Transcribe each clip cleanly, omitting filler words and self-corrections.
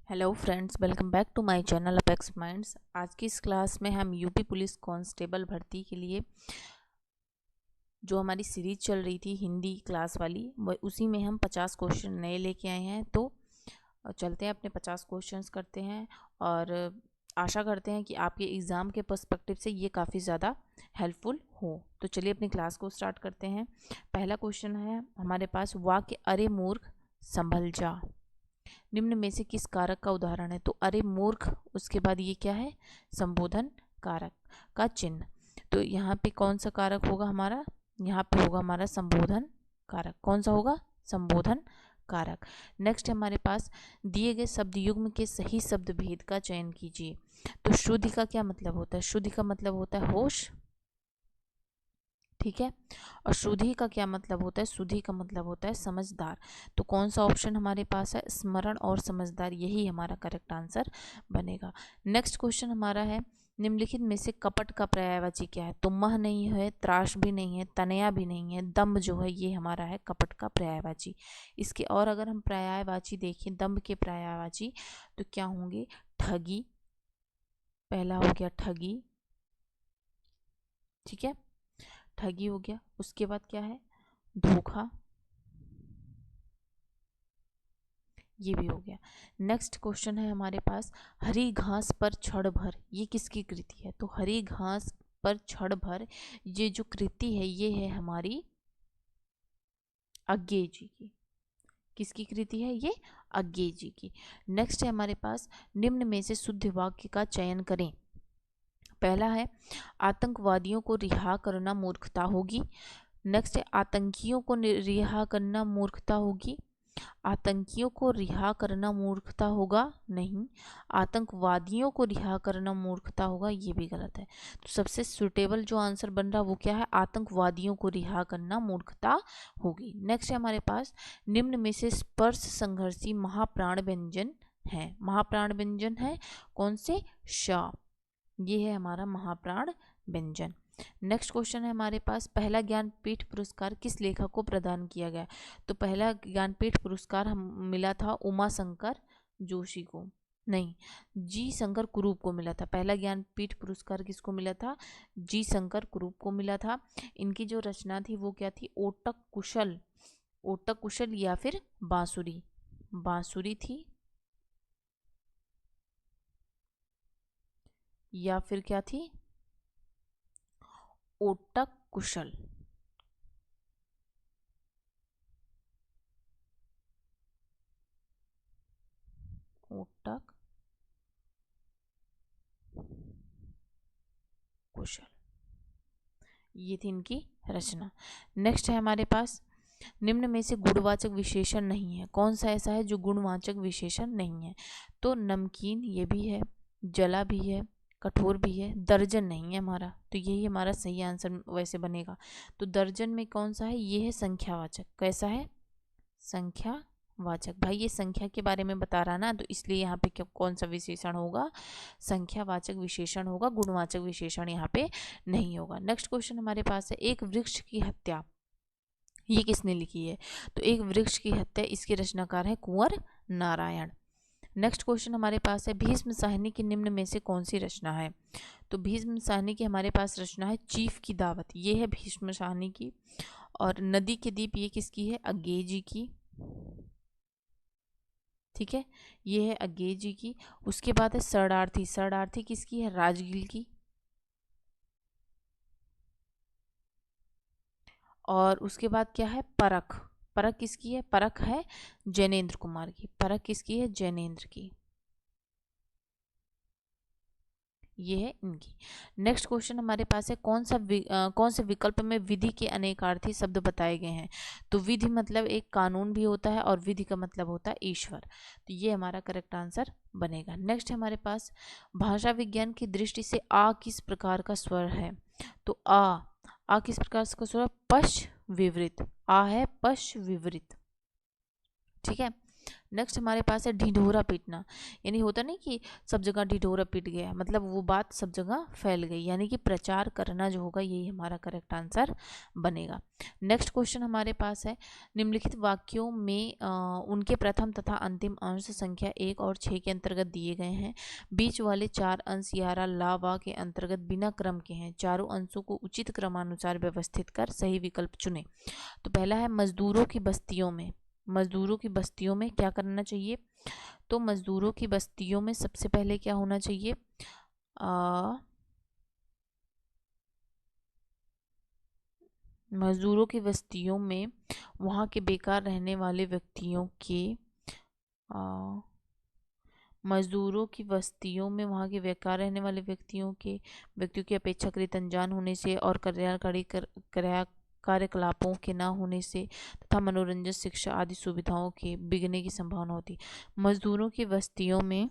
Hello friends, welcome back to my channel apex minds. आज की इस क्लास में हम यूपी पुलिस कांस्टेबल भर्ती के लिए जो हमारी सीरीज चल रही थी हिंदी क्लास वाली, वो उसी में हम 50 क्वेश्चन नए लेके आए हैं। तो चलते हैं अपने 50 क्वेश्चंस करते हैं और आशा करते हैं कि आपके एग्ज़ाम के पर्सपेक्टिव से ये काफ़ी ज़्यादा हेल्पफुल हो। तो चलिए अपनी क्लास को स्टार्ट करते हैं। पहला क्वेश्चन है हमारे पास, वाक्य अरे मूर्ख संभल जा निम्न में से किस कारक का उदाहरण है। तो अरे मूर्ख, उसके बाद ये क्या है, संबोधन कारक का चिन्ह। तो यहाँ पे कौन सा कारक होगा हमारा, यहाँ पे होगा हमारा संबोधन कारक। कौन सा होगा, संबोधन कारक। नेक्स्ट हमारे पास, दिए गए शब्द युग्म के सही शब्द भेद का चयन कीजिए। तो शुद्धि का क्या मतलब होता है, शुद्धि का मतलब होता है होश, ठीक है। और शुद्धि का क्या मतलब होता है, शुद्धि का मतलब होता है समझदार। तो कौन सा ऑप्शन हमारे पास है, स्मरण और समझदार, यही हमारा करेक्ट आंसर बनेगा। नेक्स्ट क्वेश्चन हमारा है, निम्नलिखित में से कपट का पर्यायवाची क्या है। तो मह नहीं है, त्रास भी नहीं है, तनया भी नहीं है, दम्भ जो है ये हमारा है कपट का पर्यायवाची। इसके और अगर हम पर्यायवाची देखें दम्भ के पर्यायवाची तो क्या होंगे, ठगी, पहला हो गया ठगी, ठीक है, ठगी हो गया। उसके बाद क्या है, धोखा, ये भी हो गया। नेक्स्ट क्वेश्चन है हमारे पास, हरी घास पर छड़ भर, ये किसकी कृति है। तो हरी घास पर छड़ भर, ये जो कृति है ये है हमारी अज्ञेय जी की। किसकी कृति है ये, अज्ञेय जी की। नेक्स्ट है हमारे पास, निम्न में से शुद्ध वाक्य का चयन करें। पहला है, आतंकवादियों को रिहा करना मूर्खता होगी। नेक्स्ट है, आतंकियों को रिहा करना मूर्खता होगी। आतंकियों को रिहा करना मूर्खता होगा नहीं, आतंकवादियों को रिहा करना मूर्खता होगा, ये भी गलत है। तो सबसे सुटेबल जो आंसर बन रहा वो क्या है, आतंकवादियों को रिहा करना मूर्खता होगी। नेक्स्ट है हमारे पास, निम्न में से स्पर्श संघर्षी महाप्राण व्यंजन है। महाप्राण व्यंजन है कौन से, श, ये है हमारा महाप्राण व्यंजन। नेक्स्ट क्वेश्चन है हमारे पास, पहला ज्ञानपीठ पुरस्कार किस लेखक को प्रदान किया गया। तो पहला ज्ञानपीठ पुरस्कार हम मिला था उमा शंकर जोशी को, नहीं, जी शंकर कुरूप को मिला था। पहला ज्ञानपीठ पुरस्कार किसको मिला था, जी शंकर कुरूप को मिला था। इनकी जो रचना थी वो क्या थी, ओटक कुशल, ओटक कुशल या फिर बांसुरी, बांसुरी थी या फिर क्या थी, ओटक कुशल। ओटक कुशल, ये थी इनकी रचना। नेक्स्ट है हमारे पास, निम्न में से गुणवाचक विशेषण नहीं है। कौन सा ऐसा है जो गुणवाचक विशेषण नहीं है। तो नमकीन ये भी है, जला भी है, कठोर भी है, दर्जन नहीं है हमारा। तो यही हमारा सही आंसर वैसे बनेगा। तो दर्जन में कौन सा है, ये है संख्यावाचक। कैसा है, संख्यावाचक। भाई ये संख्या के बारे में बता रहा ना, तो इसलिए यहाँ पे क्या कौन सा विशेषण होगा, संख्यावाचक विशेषण होगा, गुणवाचक विशेषण यहाँ पे नहीं होगा। नेक्स्ट क्वेश्चन हमारे पास है, एक वृक्ष की हत्या, ये किसने लिखी है। तो एक वृक्ष की हत्या, इसके रचनाकार है कुंवर नारायण। नेक्स्ट क्वेश्चन हमारे पास है, भीष्म साहनी की निम्न में से कौन सी रचना है। तो भीष्म साहनी की हमारे पास रचना है चीफ की दावत, ये है भीष्म साहनी की। और नदी के दीप, ये किसकी है, अज्ञेय जी की, ठीक है, ये है अज्ञेय जी की। उसके बाद है शरणार्थी, शरणार्थी किसकी है, राजगिल की। और उसके बाद क्या है, परख, परख किसकी है, परख है जैनेन्द्र कुमार की, परख किसकी है, जैनेन्द्र की, ये है इनकी। नेक्स्ट क्वेश्चन हमारे पास है, कौन से विकल्प में विधि के अनेकार्थी शब्द बताए गए हैं। तो विधि मतलब एक कानून भी होता है और विधि का मतलब होता है ईश्वर। तो ये हमारा करेक्ट आंसर बनेगा। नेक्स्ट हमारे पास, भाषा विज्ञान की दृष्टि से आ किस प्रकार का स्वर है। तो आ किस प्रकार का स्वर, पश विवृत, आ है पश विवृत, ठीक है। नेक्स्ट हमारे पास है ढिढोरा पीटना, यानी होता नहीं कि सब जगह ढिढोरा पीट गया, मतलब वो बात सब जगह फैल गई, यानी कि प्रचार करना जो होगा यही हमारा करेक्ट आंसर बनेगा। नेक्स्ट क्वेश्चन हमारे पास है निम्नलिखित वाक्यों में उनके प्रथम तथा अंतिम अंश संख्या 1 और 6 के अंतर्गत दिए गए हैं। बीच वाले 4 अंश यारा ला वा के अंतर्गत बिना क्रम के हैं। चारों अंशों को उचित क्रमानुसार व्यवस्थित कर सही विकल्प चुने। तो पहला है मजदूरों की बस्तियों में, मजदूरों की बस्तियों में क्या करना चाहिए? तो मजदूरों की बस्तियों में सबसे पहले क्या होना चाहिए? मजदूरों की बस्तियों में वहाँ के बेकार रहने वाले व्यक्तियों के मजदूरों की बस्तियों में वहाँ के बेकार रहने वाले व्यक्तियों की अपेक्षाकृत अनजान होने से और कार्यकलापों के ना होने से तथा मनोरंजन, शिक्षा आदि सुविधाओं के बिगड़ने की संभावना होती। मजदूरों की बस्तियों में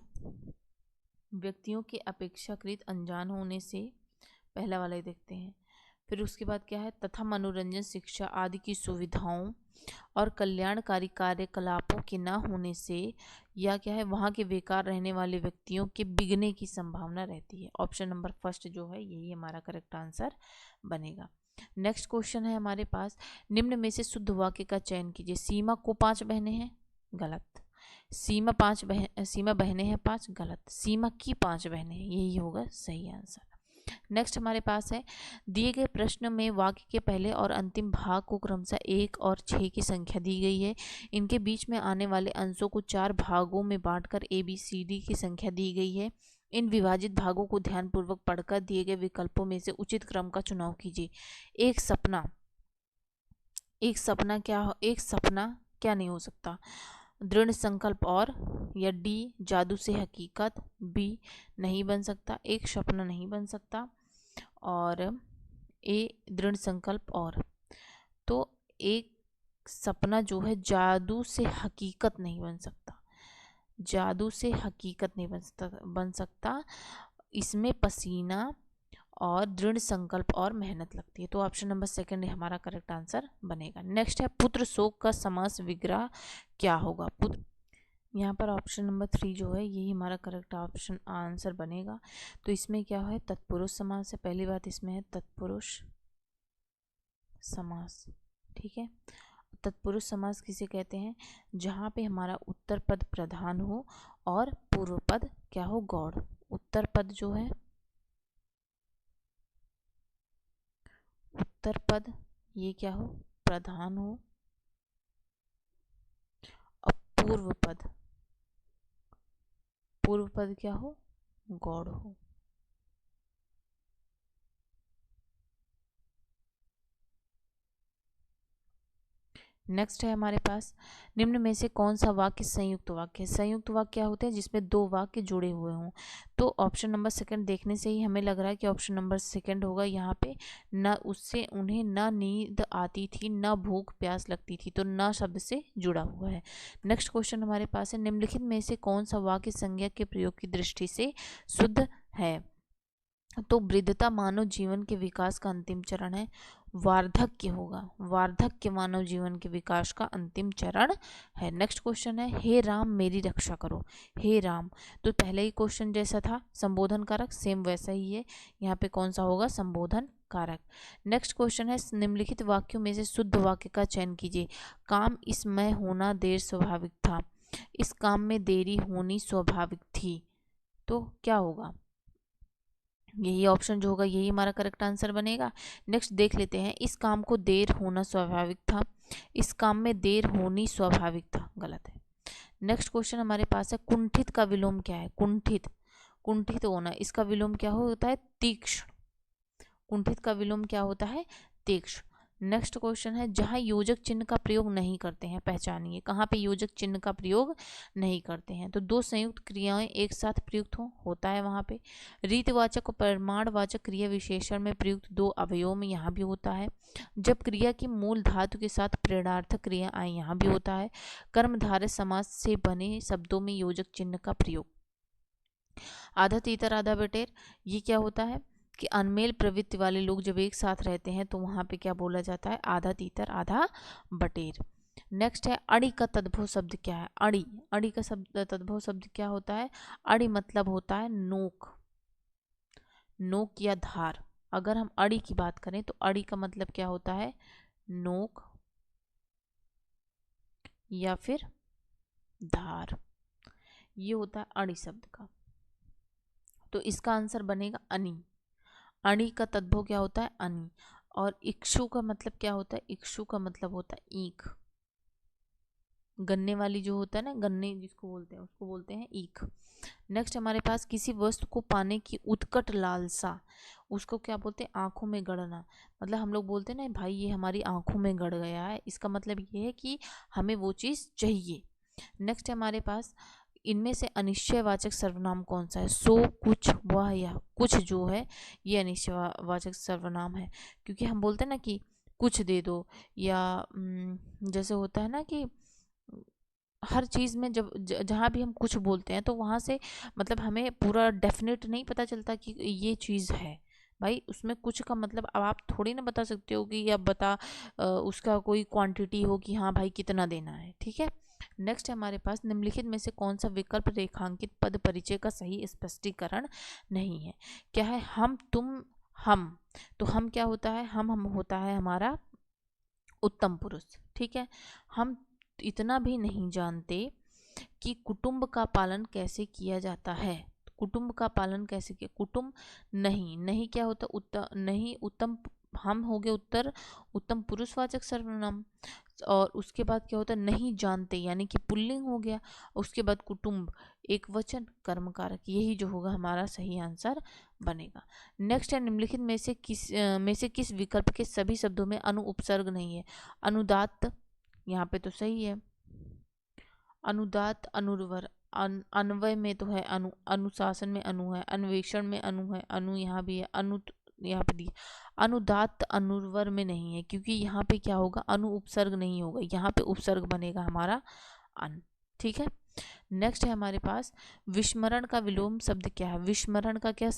व्यक्तियों के अपेक्षाकृत अनजान होने से, पहला वाला ही देखते हैं। फिर उसके बाद क्या है? तथा मनोरंजन, शिक्षा आदि की सुविधाओं और कल्याणकारी कार्यकलापों के ना होने से, या क्या है? वहाँ के बेकार रहने वाले व्यक्तियों के बिगड़ने की संभावना रहती है। ऑप्शन नंबर फर्स्ट जो है यही हमारा करेक्ट आंसर बनेगा। नेक्स्ट क्वेश्चन है हमारे पास, निम्न में से शुद्ध वाक्य का चयन कीजिए। सीमा को 5 बहनें हैं, गलत। सीमा बहनें हैं 5, गलत। सीमा की 5 बहनें हैं, यही होगा सही आंसर। नेक्स्ट हमारे पास है दिए गए प्रश्न में वाक्य के पहले और अंतिम भाग को क्रमशः 1 और 6 की संख्या दी गई है। इनके बीच में आने वाले अंशों को 4 भागों में बांटकर ABCD की संख्या दी गई है। इन विभाजित भागों को ध्यानपूर्वक पढ़कर दिए गए विकल्पों में से उचित क्रम का चुनाव कीजिए। एक सपना क्या नहीं हो सकता? दृढ़ संकल्प और, या डी जादू से हकीकत, बी नहीं बन सकता, एक सपना नहीं बन सकता, और ए दृढ़ संकल्प और। तो एक सपना जो है जादू से हकीकत नहीं बन सकता, जादू से हकीकत नहीं बन सकता। इसमें पसीना और दृढ़ संकल्प और मेहनत लगती है। तो ऑप्शन नंबर सेकंड हमारा करेक्ट आंसर बनेगा। नेक्स्ट है पुत्र शोक का समास विग्रह क्या होगा? यहाँ पर ऑप्शन नंबर 3 जो है यही हमारा करेक्ट ऑप्शन आंसर बनेगा। तो इसमें क्या है? तत्पुरुष समास है। पहली बात इसमें है तत्पुरुष समास, ठीक है। तत्पुरुष समास किसे कहते हैं? जहाँ पे हमारा उत्तर पद प्रधान हो और पूर्व पद क्या हो? गौड़। उत्तर पद जो है, उत्तर पद ये क्या हो? प्रधान हो, और पूर्व पद क्या हो? गौड़ हो। नेक्स्ट है हमारे पास, निम्न में से कौन सा वाक्य संयुक्त वाक्य है? संयुक्त वाक्य क्या होते हैं? जिसमें 2 वाक्य जुड़े हुए हों। तो ऑप्शन नंबर सेकंड देखने से ही हमें लग रहा है कि ऑप्शन नंबर सेकंड होगा। यहाँ पे न उससे उन्हें न नींद आती थी न भूख प्यास लगती थी, तो न शब्द से जुड़ा हुआ है। नेक्स्ट क्वेश्चन हमारे पास है, निम्नलिखित में से कौन सा वाक्य संज्ञा के प्रयोग की दृष्टि से शुद्ध है? तो वृद्धता मानव जीवन के विकास का अंतिम चरण है। वार्धक्य होगा, वार्धक्य मानव जीवन के विकास का अंतिम चरण है। नेक्स्ट क्वेश्चन है, हे राम मेरी रक्षा करो। हे राम, तो पहले ही क्वेश्चन जैसा था संबोधन कारक, सेम वैसा ही है। यहाँ पे कौन सा होगा? संबोधन कारक। नेक्स्ट क्वेश्चन है, निम्नलिखित वाक्यों में से शुद्ध वाक्य का चयन कीजिए। काम इसमें होना देर स्वाभाविक था, इस काम में देरी होनी स्वाभाविक थी। तो क्या होगा? यही ऑप्शन जो होगा यही हमारा करेक्ट आंसर बनेगा। नेक्स्ट देख लेते हैं, इस काम को देर होना स्वाभाविक था, इस काम में देर होनी स्वाभाविक था, गलत है। नेक्स्ट क्वेश्चन हमारे पास है, कुंठित का विलोम क्या है? कुंठित होना, इसका विलोम क्या होता है? तीक्ष्ण। कुंठित का विलोम क्या होता है? तीक्ष्ण। नेक्स्ट क्वेश्चन है, जहां योजक चिन्ह का प्रयोग नहीं करते हैं पहचानिए। कहाँ पे योजक चिन्ह का प्रयोग नहीं करते हैं? तो 2 संयुक्त क्रियाएं एक साथ प्रयुक्त होता है वहां पे। रीतवाचक और प्रमाणवाचक क्रिया विशेषण में प्रयुक्त 2 अवयवों में यहाँ भी होता है। जब क्रिया की मूल धातु के साथ प्रेरणार्थक क्रिया आए यहाँ भी होता है। कर्मधारय समास से बने शब्दों में योजक चिन्ह का प्रयोग। आधा तीतर आधा बटेर, ये क्या होता है कि अनमेल प्रवृत्ति वाले लोग जब एक साथ रहते हैं तो वहाँ पे क्या बोला जाता है? आधा तीतर आधा बटेर। नेक्स्ट है अणि का तद्भव शब्द क्या है? अणि, अणि का शब्द तद्भव शब्द क्या होता है? अणि मतलब होता है नोक, नोक या धार। अगर हम अणि की बात करें तो अणि का मतलब क्या होता है? नोक या फिर धार, ये होता है अणि शब्द का। तो इसका आंसर बनेगा अनि। अणि का तद्भव क्या होता है? अनि। और इक्षु का मतलब क्या होता है? इक्षु का मतलब होता है ईख, गन्ने वाली जो होता है ना, गन्ने जिसको बोलते हैं उसको बोलते हैं ईख। नेक्स्ट हमारे पास किसी वस्तु को पाने की उत्कट लालसा, उसको क्या बोलते हैं? आंखों में गड़ना। मतलब हम लोग बोलते हैं ना भाई ये हमारी आंखों में गड़ गया है, इसका मतलब ये है कि हमें वो चीज़ चाहिए। नेक्स्ट हमारे पास इनमें से अनिश्चयवाचक सर्वनाम कौन सा है? सो, कुछ, वह, या। कुछ जो है ये अनिश्चयवाचक सर्वनाम है, क्योंकि हम बोलते हैं ना कि कुछ दे दो, या जैसे होता है ना कि हर चीज़ में जब जहाँ भी हम कुछ बोलते हैं तो वहाँ से मतलब हमें पूरा डेफिनेट नहीं पता चलता कि ये चीज़ है। भाई उसमें कुछ का मतलब अब आप थोड़ी ना बता सकते हो कि या बता उसका कोई क्वांटिटी हो कि हाँ भाई कितना देना है, ठीक है। नेक्स्ट हमारे पास निम्नलिखित में से कौन सा विकल्प रेखांकित पद परिचय का सही स्पष्टीकरण नहीं है? क्या है? हम, तुम, हम। तो हम क्या होता है? हम होता है हमारा उत्तम पुरुष, ठीक है। हम इतना भी नहीं जानते कि कुटुंब का पालन कैसे किया जाता है। कुटुंब का पालन कैसे किया? कुटुंब नहीं, नहीं क्या होता? उत्तम नहीं, उत्तम। हम हो गए उत्तर उत्तम पुरुषवाचक सर्वनाम। और उसके बाद क्या होता है? नहीं जानते यानी कि पुल्लिंग हो गया। उसके बाद कुटुंब एक वचन कर्मकारक, यही जो होगा हमारा सही आंसर बनेगा। नेक्स्ट है निम्नलिखित में से किस विकल्प के सभी शब्दों में अनु उपसर्ग नहीं है? अनुदात्त, यहाँ पे तो सही है। अनुदात, अनुर्वर, अन्वय में तो है अनु, अनुशासन में अनु है, अन्वेषण में अनु है, अनु यहाँ भी है, अनु यहाँ पे दिया। अनुदात अनुर्वर में नहीं है, क्योंकि यहाँ पे क्या होगा? अनु उपसर्ग नहीं होगा, यहाँ पे उपसर्ग बनेगा हमारा अन, ठीक है। नेक्स्ट है हमारे पास विस्मरण का विलोम शब्द क्या है? विस्मरण का क्या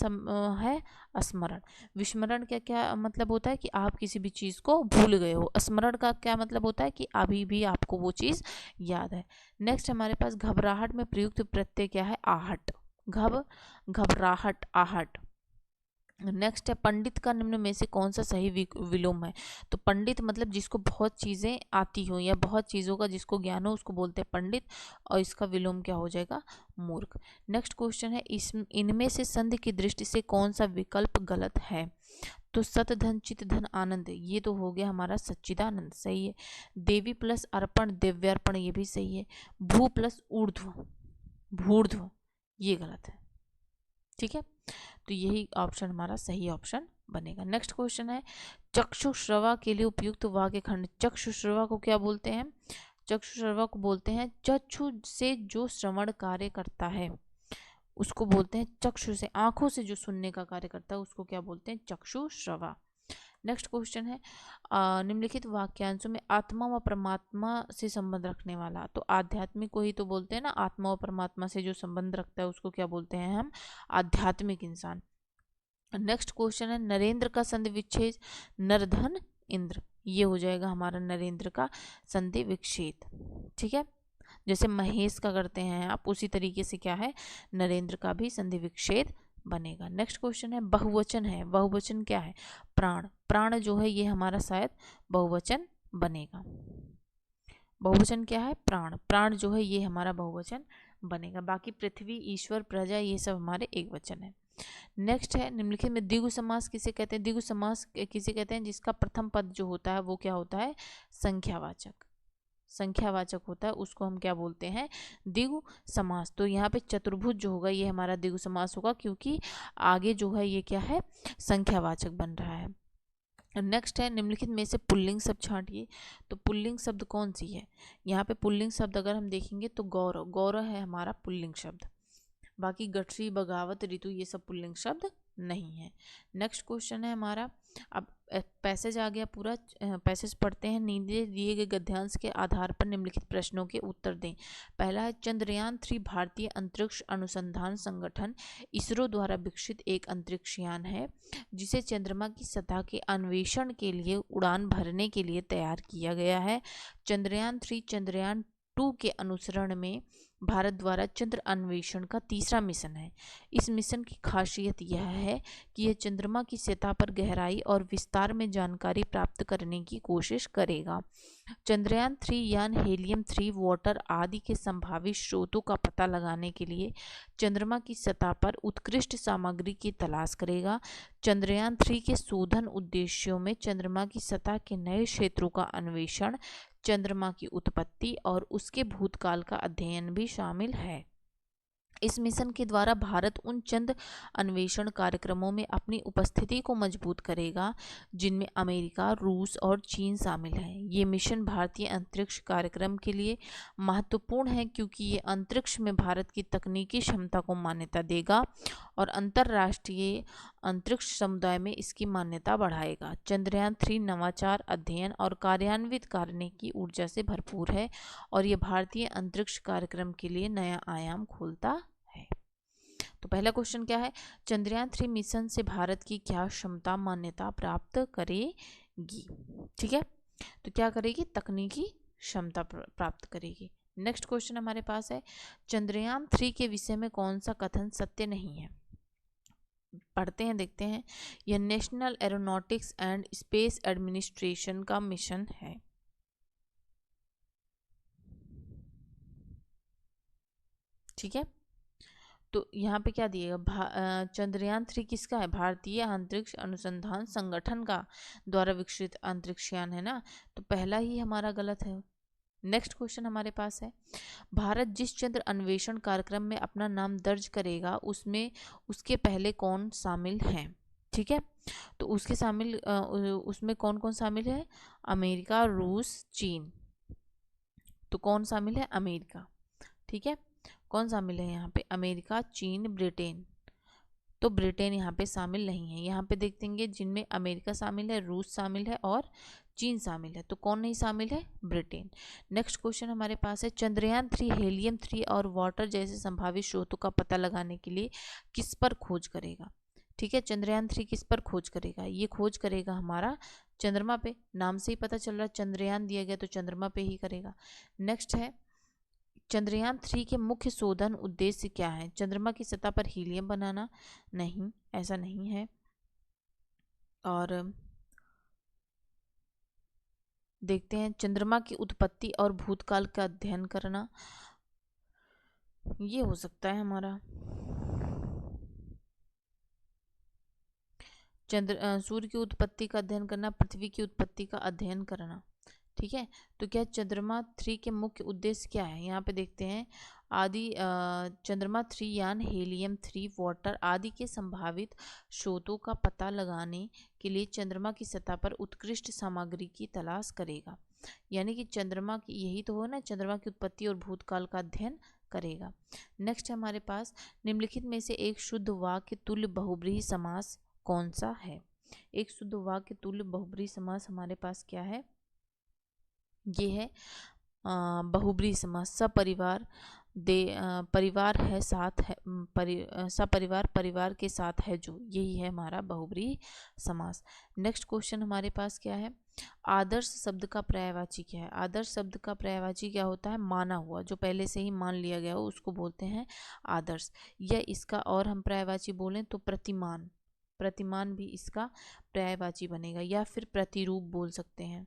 है? स्मरण। विस्मरण क्या क्या मतलब होता है? कि आप किसी भी चीज़ को भूल गए हो। स्मरण का क्या मतलब होता है? कि अभी भी आपको वो चीज़ याद है। नेक्स्ट हमारे पास घबराहट में प्रयुक्त प्रत्यय क्या है? आहट। घबराहट, आहट। नेक्स्ट है पंडित का निम्न में से कौन सा सही विलोम है? तो पंडित मतलब जिसको बहुत चीज़ें आती हो या बहुत चीज़ों का जिसको ज्ञान हो उसको बोलते हैं पंडित, और इसका विलोम क्या हो जाएगा? मूर्ख। नेक्स्ट क्वेश्चन है इनमें से संधि की दृष्टि से कौन सा विकल्प गलत है? तो सत, धन, चित, धन, आनंद, ये तो हो गया हमारा सच्चिदानंद, सही है। देवी प्लस अर्पण, दिव्यार्पण, ये भी सही है। भू प्लस ऊर्ध्व, भूर्ध्व, ये गलत है, ठीक है। तो यही ऑप्शन हमारा सही ऑप्शन बनेगा। नेक्स्ट क्वेश्चन है चक्षुश्रवा के लिए उपयुक्त वाक्य खंड। चक्षुश्रवा को क्या बोलते हैं? चक्षुश्रवा को बोलते हैं चक्षु से जो श्रवण कार्य करता है उसको बोलते हैं चक्षु से, आंखों से जो सुनने का कार्य करता है उसको क्या बोलते हैं? चक्षुश्रवा। नेक्स्ट क्वेश्चन है निम्नलिखित वाक्यांशों में आत्मा व परमात्मा से संबंध रखने वाला। तो आध्यात्मिक को ही तो बोलते हैं ना, आत्मा व परमात्मा से जो संबंध रखता है उसको क्या बोलते हैं हम? आध्यात्मिक इंसान। नेक्स्ट क्वेश्चन है नरेंद्र का संधि विच्छेद, नरधन इंद्र, ये हो जाएगा हमारा नरेंद्र का संधि विच्छेद, ठीक है। जैसे महेश का करते हैं आप, उसी तरीके से क्या है? नरेंद्र का भी संधि विच्छेद बनेगा। नेक्स्ट क्वेश्चन है बहुवचन है, बहुवचन क्या है? प्राण, प्राण जो है ये हमारा शायद बहुवचन बनेगा। बहुवचन क्या है? प्राण, प्राण जो है ये हमारा बहुवचन बनेगा। बाकी पृथ्वी, ईश्वर, प्रजा, ये सब हमारे एक वचन है। नेक्स्ट है निम्नलिखित में द्विगु समास किसे कहते हैं? द्विगु समास किसे कहते हैं? जिसका प्रथम पद जो होता है वो क्या होता है? संख्यावाचक, संख्यावाचक होता है, उसको हम क्या बोलते हैं? द्विगु समास। तो यहाँ पे चतुर्भुज जो होगा ये हमारा द्विगु समास होगा, क्योंकि आगे जो है ये क्या है? संख्यावाचक बन रहा है। नेक्स्ट है निम्नलिखित में से पुल्लिंग शब्द छांटिए। तो पुल्लिंग शब्द कौन सी है? यहाँ पे पुल्लिंग शब्द अगर हम देखेंगे तो गौरव, गौरव है हमारा पुल्लिंग शब्द। बाकी गठरी, बगावत, ऋतु, ये सब पुल्लिंग शब्द नहीं है। नेक्स्ट क्वेश्चन है हमारा अब पैसेज आ गया पूरा, पैसेज पढ़ते हैं। नीचे दिए गए गद्यांश के आधार पर निम्नलिखित प्रश्नों के उत्तर दें। पहला है, चंद्रयान-3 भारतीय अंतरिक्ष अनुसंधान संगठन इसरो द्वारा विकसित एक अंतरिक्ष यान है जिसे चंद्रमा की सतह के अन्वेषण के लिए उड़ान भरने के लिए तैयार किया गया है। चंद्रयान-3 चंद्रयान-2 के अनुसरण में भारत द्वारा चंद्र अन्वेषण का तीसरा मिशन है। इस मिशन की खासियत यह है कि यह चंद्रमा की सतह पर गहराई और विस्तार में जानकारी प्राप्त करने की कोशिश करेगा। चंद्रयान-3 यान हीलियम-3, वाटर आदि के संभावित स्रोतों का पता लगाने के लिए चंद्रमा की सतह पर उत्कृष्ट सामग्री की तलाश करेगा। चंद्रयान-3 के शोधन उद्देश्यों में चंद्रमा की सतह के नए क्षेत्रों का अन्वेषण, चंद्रमा की उत्पत्ति और उसके भूतकाल का अध्ययन भी शामिल है। इस मिशन के द्वारा भारत उन चंद्र अन्वेषण कार्यक्रमों में अपनी उपस्थिति को मजबूत करेगा जिनमें अमेरिका, रूस और चीन शामिल हैं। ये मिशन भारतीय अंतरिक्ष कार्यक्रम के लिए महत्वपूर्ण है क्योंकि ये अंतरिक्ष में भारत की तकनीकी क्षमता को मान्यता देगा और अंतर्राष्ट्रीय अंतरिक्ष समुदाय में इसकी मान्यता बढ़ाएगा। चंद्रयान-3 नवाचार, अध्ययन और कार्यान्वित करने की ऊर्जा से भरपूर है और ये भारतीय अंतरिक्ष कार्यक्रम के लिए नया आयाम खोलता है। तो पहला क्वेश्चन क्या है, चंद्रयान-3 मिशन से भारत की क्या क्षमता मान्यता प्राप्त करेगी। ठीक है, तो क्या करेगी, तकनीकी क्षमता प्राप्त करेगी। नेक्स्ट क्वेश्चन हमारे पास है, चंद्रयान-3 के विषय में कौन सा कथन सत्य नहीं है। पढ़ते हैं, देखते हैं। यह national aeronautics and space administration का मिशन है। ठीक है, तो यहाँ पे क्या दिएगा, चंद्रयान-3 किसका है, भारतीय अंतरिक्ष अनुसंधान संगठन का द्वारा विकसित अंतरिक्ष यान है ना, तो पहला ही हमारा गलत है। नेक्स्ट क्वेश्चन हमारे पास है, भारत जिस चंद्र अन्वेषण कार्यक्रम में अपना नाम दर्ज करेगा उसमें उसके पहले कौन शामिल हैं। ठीक है, तो उसके शामिल उसमें कौन कौन शामिल है, अमेरिका, रूस, चीन। तो कौन शामिल है, अमेरिका। ठीक है, कौन शामिल है यहाँ पे, अमेरिका, चीन, ब्रिटेन। तो ब्रिटेन यहाँ पे शामिल नहीं है। यहाँ पे देख देंगे जिनमें अमेरिका शामिल है, रूस शामिल है और चीन शामिल है, तो कौन नहीं शामिल है, ब्रिटेन। नेक्स्ट क्वेश्चन हमारे पास है, चंद्रयान-3 हीलियम-3 और वाटर जैसे संभावित स्रोतों का पता लगाने के लिए किस पर खोज करेगा। ठीक है, चंद्रयान-3 किस पर खोज करेगा, ये खोज करेगा हमारा चंद्रमा पे। नाम से ही पता चल रहा है, चंद्रयान दिया गया तो चंद्रमा पे ही करेगा। नेक्स्ट है, चंद्रयान-3 के मुख्य शोधन उद्देश्य क्या है, चंद्रमा की सतह पर हीलियम बनाना, नहीं, ऐसा नहीं है। और देखते हैं, चंद्रमा की उत्पत्ति और भूतकाल का अध्ययन करना, ये हो सकता है हमारा। सूर्य की उत्पत्ति का अध्ययन करना, पृथ्वी की उत्पत्ति का अध्ययन करना। ठीक है, तो क्या चंद्रमा-3 के मुख्य उद्देश्य क्या है, यहाँ पे देखते हैं। चंद्रमा-3 यान हीलियम-3, वाटर आदि के संभावित स्रोतों का पता लगाने के लिए चंद्रमा की सतह पर उत्कृष्ट सामग्री की तलाश करेगा। यानी कि चंद्रमा की, यही तो हो ना, चंद्रमा की उत्पत्ति और भूतकाल का अध्ययन करेगा। नेक्स्ट है हमारे पास, निम्नलिखित में से एक शुद्ध वाक्य तुल्य बहुब्रीहि समास कौन सा है। एक शुद्ध वाक्य तुल्य बहुब्रीहि समास हमारे पास क्या है, ये है बहुब्रीहि समास। सपरिवार परिवार है साथ है, सपरिवार परिवार के साथ है जो, यही है हमारा बहुब्रीहि समास। नेक्स्ट क्वेश्चन हमारे पास क्या है, आदर्श शब्द का पर्यायवाची क्या है। आदर्श शब्द का पर्यायवाची क्या होता है, माना हुआ, जो पहले से ही मान लिया गया हो उसको बोलते हैं आदर्श। या इसका और हम पर्यायवाची बोलें तो प्रतिमान, प्रतिमान भी इसका पर्यायवाची बनेगा, या फिर प्रतिरूप बोल सकते हैं,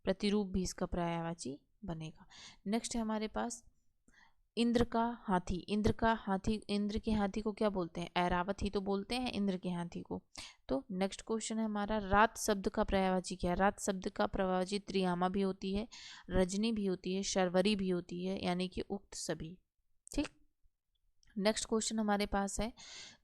प्रतिरूप भी इसका पर्यायवाची बनेगा। नेक्स्ट है हमारे पास, इंद्र का हाथी। इंद्र का हाथी, इंद्र के हाथी को क्या बोलते हैं, ऐरावत ही तो बोलते हैं इंद्र के हाथी को। तो नेक्स्ट क्वेश्चन है हमारा, रात शब्द का पर्यायवाची क्या है। रात शब्द का पर्यायवाची त्रियामा भी होती है, रजनी भी होती है, शर्वरी भी होती है, यानी कि उक्त सभी। ठीक, नेक्स्ट क्वेश्चन हमारे पास है,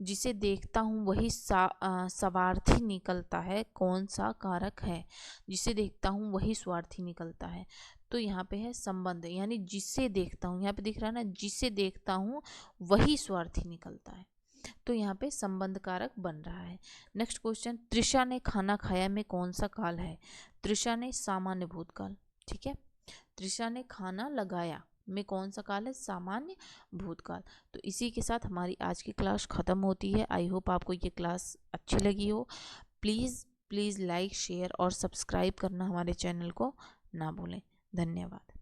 जिसे देखता हूँ वही स्वार्थी निकलता है, कौन सा कारक है। जिसे देखता हूँ वही स्वार्थी निकलता है, तो यहाँ पे है संबंध, यानी जिसे देखता हूँ, यहाँ पे दिख रहा है ना, जिसे देखता हूँ वही स्वार्थी निकलता है। तो यहाँ पे संबंध कारक बन रहा है। नेक्स्ट क्वेश्चन, तृषा ने खाना खाया में कौन सा काल है? तृषा ने सामान्य भूतकाल। ठीक है, तृषा ने खाना लगाया में कौन सा काल है? सामान्य भूतकाल। तो इसी के साथ हमारी आज की क्लास ख़त्म होती है। आई होप आपको ये क्लास अच्छी लगी हो। प्लीज़ प्लीज़ लाइक शेयर और सब्सक्राइब करना हमारे चैनल को ना भूलें। धन्यवाद।